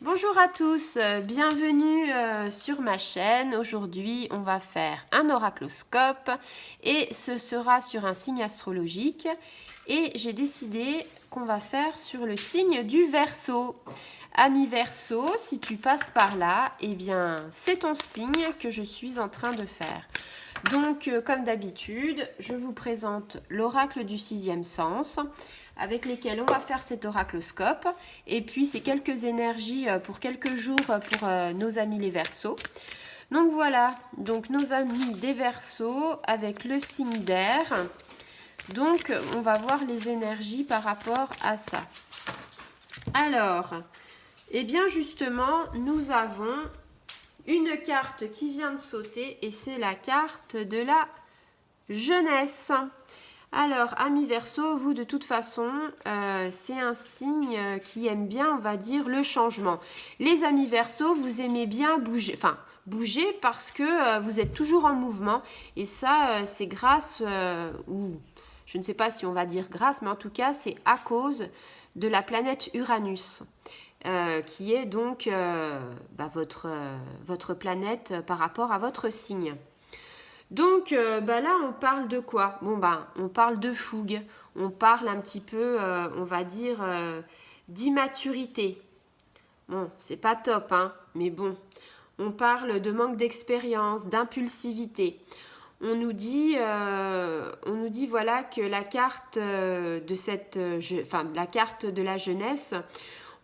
Bonjour à tous, bienvenue sur ma chaîne. Aujourd'hui, on va faire un oracloscope et ce sera sur un signe astrologique. Et j'ai décidé qu'on va faire sur le signe du Verseau. Ami Verseau, si tu passes par là, eh bien, c'est ton signe que je suis en train de faire. Donc, comme d'habitude, je vous présente l'oracle du sixième sens avec lesquels on va faire cet oracloscope. Et puis, c'est quelques énergies pour quelques jours pour nos amis les Verseaux. Donc voilà, donc nos amis des Verseaux avec le signe d'air. Donc, on va voir les énergies par rapport à ça. Alors, eh bien justement, nous avons une carte qui vient de sauter et c'est la carte de la jeunesse. Alors, amis Verseau, vous de toute façon, c'est un signe qui aime bien, on va dire, le changement. Les amis Verseau, vous aimez bien bouger, bouger parce que vous êtes toujours en mouvement et ça, c'est grâce, ou je ne sais pas si on va dire grâce, mais en tout cas, c'est à cause de la planète Uranus. Qui est donc votre planète par rapport à votre signe. Donc là, on parle de quoi? On parle de fougue, on parle un petit peu, on va dire, d'immaturité. Bon, c'est pas top, hein, mais bon. On parle de manque d'expérience, d'impulsivité. On nous dit voilà que la carte la carte de la jeunesse,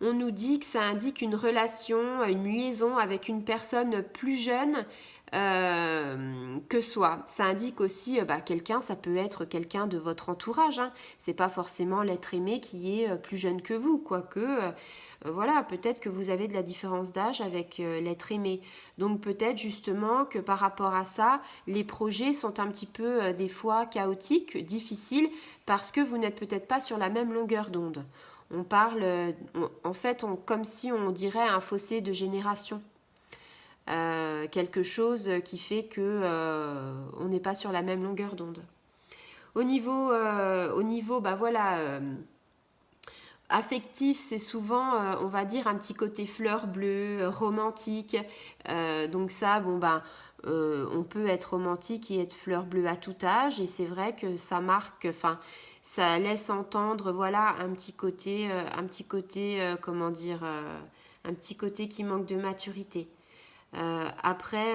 on nous dit que ça indique une relation, une liaison avec une personne plus jeune que soi. Ça indique aussi quelqu'un, ça peut être quelqu'un de votre entourage. Hein. C'est pas forcément l'être aimé qui est plus jeune que vous, quoique voilà, peut-être que vous avez de la différence d'âge avec l'être aimé. Donc peut-être justement que par rapport à ça, les projets sont un petit peu des fois chaotiques, difficiles, parce que vous n'êtes peut-être pas sur la même longueur d'onde. On parle, comme si on dirait un fossé de génération. Quelque chose qui fait que on n'est pas sur la même longueur d'onde. Au niveau affectif, c'est souvent, on va dire, un petit côté fleur bleue, romantique. Donc ça, on peut être romantique et être fleur bleue à tout âge. Et c'est vrai que ça marque, ça laisse entendre, voilà, un petit côté, un petit côté qui manque de maturité. Après,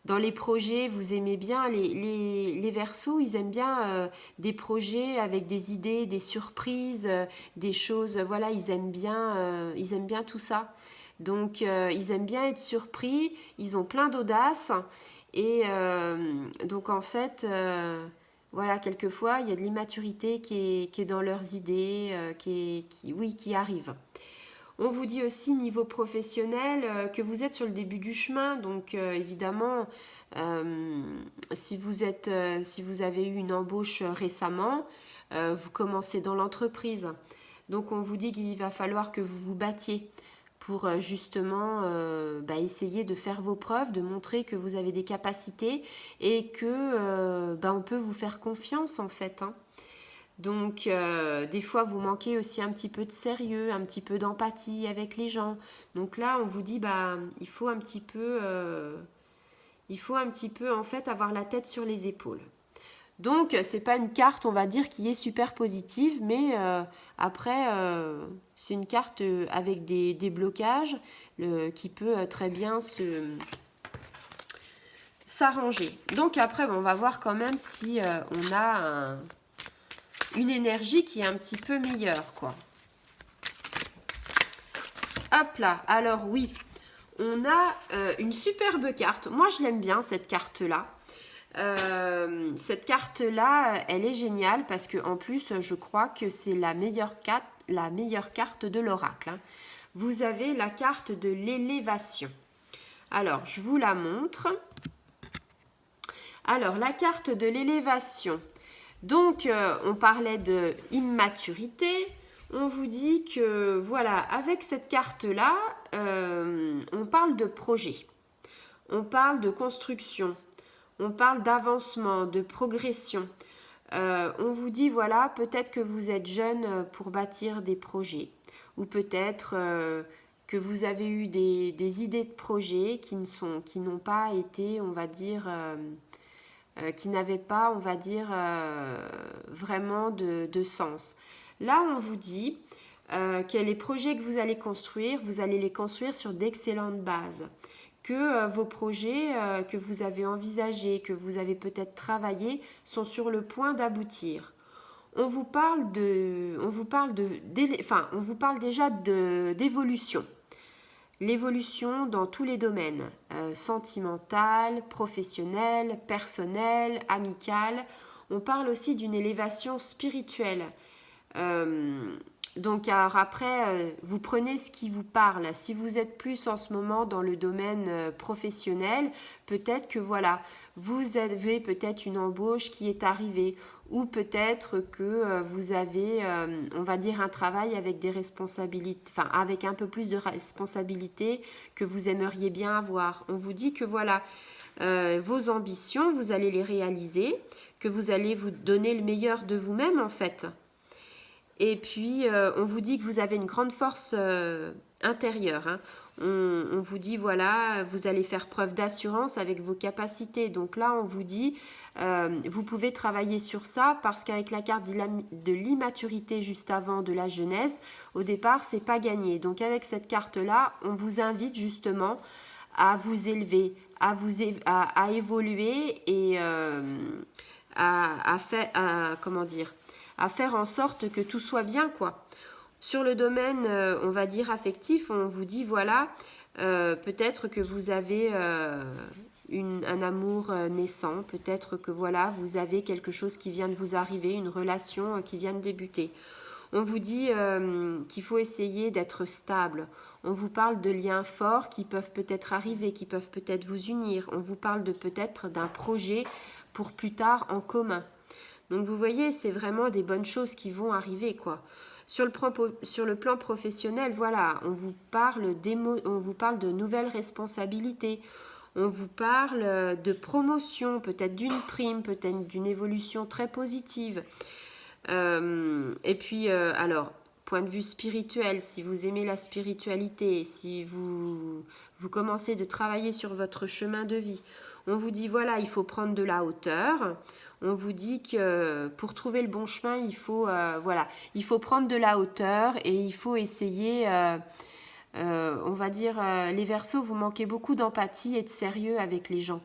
dans les projets, vous aimez bien, les Verseaux, ils aiment bien des projets avec des idées, des surprises, des choses, voilà, ils aiment bien tout ça. Donc, ils aiment bien être surpris, ils ont plein d'audace. Et donc, en fait, voilà, quelquefois, il y a de l'immaturité qui est dans leurs idées, qui arrive. On vous dit aussi niveau professionnel que vous êtes sur le début du chemin, donc évidemment, si vous avez eu une embauche récemment, vous commencez dans l'entreprise. Donc on vous dit qu'il va falloir que vous vous battiez pour justement essayer de faire vos preuves, de montrer que vous avez des capacités et que on peut vous faire confiance en fait. Hein. Donc, des fois, vous manquez aussi un petit peu de sérieux, un petit peu d'empathie avec les gens. Donc là, on vous dit, il faut un petit peu, en fait, avoir la tête sur les épaules. Donc, c'est pas une carte, on va dire, qui est super positive, mais après, c'est une carte avec des blocages qui peut très bien s'arranger. Donc, après, on va voir quand même si on a une énergie qui est un petit peu meilleure, quoi. Hop là, alors oui, on a une superbe carte. Moi, je l'aime bien, cette carte-là. Cette carte-là, elle est géniale parce que en plus, je crois que c'est la meilleure carte de l'oracle. Hein. Vous avez la carte de l'élévation. Alors, je vous la montre. Alors, la carte de l'élévation. Donc, on parlait de immaturité. On vous dit que, voilà, avec cette carte-là, on parle de projet. On parle de construction. On parle d'avancement, de progression. On vous dit, voilà, peut-être que vous êtes jeune pour bâtir des projets. ou peut-être que vous avez eu des idées de projet qui n'ont pas été, on va dire, qui n'avaient pas, on va dire, vraiment de sens. Là, on vous dit que les projets que vous allez les construire sur d'excellentes bases. Que vos projets que vous avez envisagés, que vous avez peut-être travaillé, sont sur le point d'aboutir. On vous parle déjà d'évolution. L'évolution dans tous les domaines, sentimental, professionnel, personnel, amical. On parle aussi d'une élévation spirituelle. Donc alors après, vous prenez ce qui vous parle. Si vous êtes plus en ce moment dans le domaine professionnel, peut-être que voilà, vous avez peut-être une embauche qui est arrivée, ou peut-être que vous avez, on va dire, un travail avec des responsabilités, enfin avec un peu plus de responsabilités que vous aimeriez bien avoir. On vous dit que voilà, vos ambitions, vous allez les réaliser, que vous allez vous donner le meilleur de vous-même en fait. Et puis, on vous dit que vous avez une grande force intérieure. Hein. On vous dit, voilà, vous allez faire preuve d'assurance avec vos capacités. Donc là, on vous dit, vous pouvez travailler sur ça parce qu'avec la carte de l'immaturité juste avant de la jeunesse, au départ, c'est pas gagné. Donc avec cette carte-là, on vous invite justement à vous élever, à évoluer et à faire en sorte que tout soit bien, quoi. Sur le domaine, on va dire affectif, on vous dit, voilà, peut-être que vous avez un amour naissant, peut-être que voilà, vous avez quelque chose qui vient de vous arriver, une relation qui vient de débuter. On vous dit qu'il faut essayer d'être stable. On vous parle de liens forts qui peuvent peut-être arriver, qui peuvent peut-être vous unir. On vous parle de peut-être d'un projet pour plus tard en commun. Donc vous voyez, c'est vraiment des bonnes choses qui vont arriver, quoi. Sur le plan professionnel, voilà, on vous parle de nouvelles responsabilités. On vous parle de promotion, peut-être d'une prime, peut-être d'une évolution très positive. Et puis, alors, point de vue spirituel, si vous aimez la spiritualité, si vous commencez de travailler sur votre chemin de vie, on vous dit, voilà, il faut prendre de la hauteur. On vous dit que pour trouver le bon chemin, il faut prendre de la hauteur et il faut essayer, on va dire, les Verseaux, vous manquez beaucoup d'empathie et de sérieux avec les gens.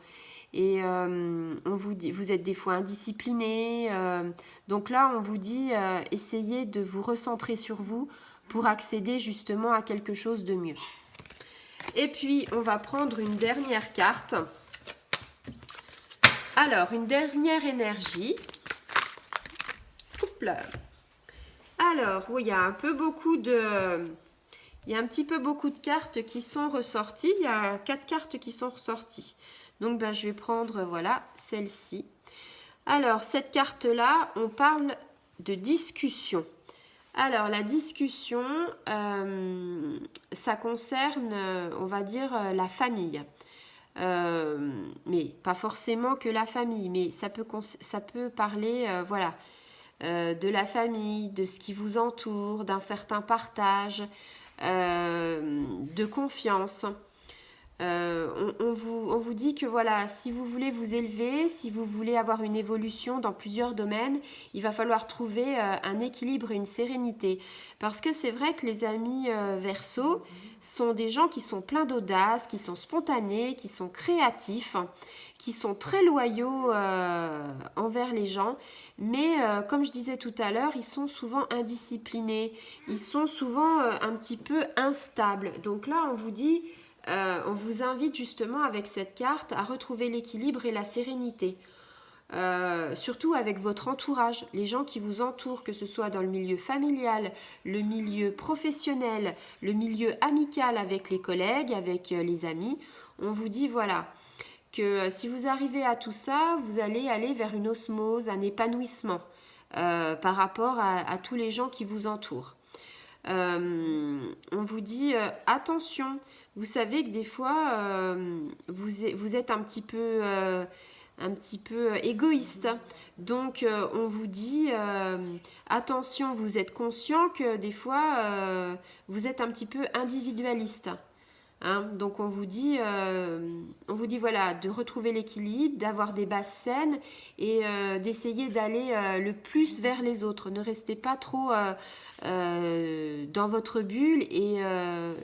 Et on vous dit, vous êtes des fois indiscipliné. Donc là, on vous dit, essayez de vous recentrer sur vous pour accéder justement à quelque chose de mieux. Et puis, on va prendre une dernière carte. Alors, une dernière énergie. Oups là. Alors, oui, il y a un petit peu beaucoup de cartes qui sont ressorties. Il y a 4 cartes qui sont ressorties. Donc, je vais prendre, voilà, celle-ci. Alors, cette carte-là, on parle de discussion. Alors, la discussion, ça concerne, on va dire, la famille. Mais pas forcément que la famille, mais ça peut parler, voilà, de la famille, de ce qui vous entoure, d'un certain partage, de confiance. On vous dit que voilà, si vous voulez vous élever, si vous voulez avoir une évolution dans plusieurs domaines, il va falloir trouver un équilibre et une sérénité. Parce que c'est vrai que les amis Verseaux sont des gens qui sont pleins d'audace, qui sont spontanés, qui sont créatifs, qui sont très loyaux envers les gens. Mais comme je disais tout à l'heure, ils sont souvent indisciplinés, ils sont souvent un petit peu instables. Donc là, on vous dit... on vous invite justement avec cette carte à retrouver l'équilibre et la sérénité. Surtout avec votre entourage, les gens qui vous entourent, que ce soit dans le milieu familial, le milieu professionnel, le milieu amical avec les collègues, avec les amis. On vous dit voilà, que si vous arrivez à tout ça, vous allez aller vers une osmose, un épanouissement par rapport à tous les gens qui vous entourent. On vous dit attention, vous savez que des fois vous êtes un petit peu un petit peu égoïste. Donc on vous dit attention, vous êtes conscient que des fois vous êtes un petit peu individualiste. Hein, donc on vous dit voilà, de retrouver l'équilibre, d'avoir des bases saines et d'essayer d'aller le plus vers les autres. Ne restez pas trop dans votre bulle et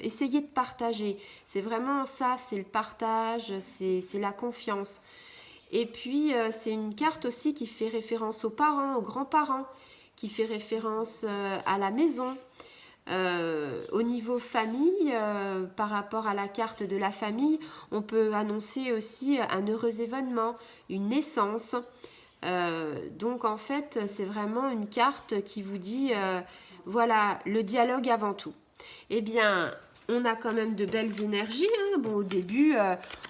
essayez de partager. C'est vraiment ça, c'est le partage, c'est la confiance. Et puis c'est une carte aussi qui fait référence aux parents, aux grands-parents, qui fait référence à la maison. Au niveau famille, par rapport à la carte de la famille, on peut annoncer aussi un heureux événement, une naissance. Donc en fait, c'est vraiment une carte qui vous dit, voilà, le dialogue avant tout. Eh bien, on a quand même de belles énergies. Hein. Bon, au début,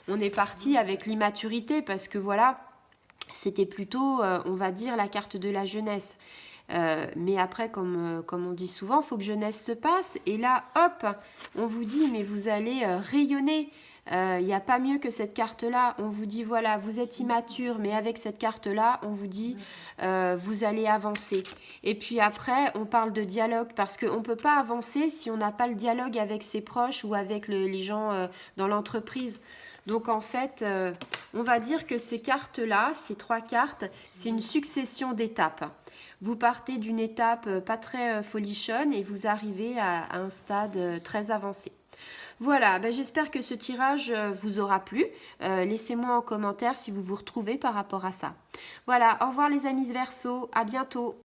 on est parti avec l'immaturité parce que voilà, c'était plutôt, on va dire, la carte de la jeunesse. Mais après, comme on dit souvent, il faut que jeunesse se passe. Et là, hop, on vous dit, mais vous allez rayonner. Il n'y a pas mieux que cette carte-là. On vous dit, voilà, vous êtes immature, mais avec cette carte-là, on vous dit, vous allez avancer. Et puis après, on parle de dialogue, parce qu'on ne peut pas avancer si on n'a pas le dialogue avec ses proches ou avec les gens dans l'entreprise. Donc en fait, on va dire que ces cartes-là, ces 3 cartes, c'est une succession d'étapes. Vous partez d'une étape pas très folichonne et vous arrivez à un stade très avancé. Voilà, ben j'espère que ce tirage vous aura plu. Laissez-moi en commentaire si vous vous retrouvez par rapport à ça. Voilà, au revoir les amis Verseau, à bientôt.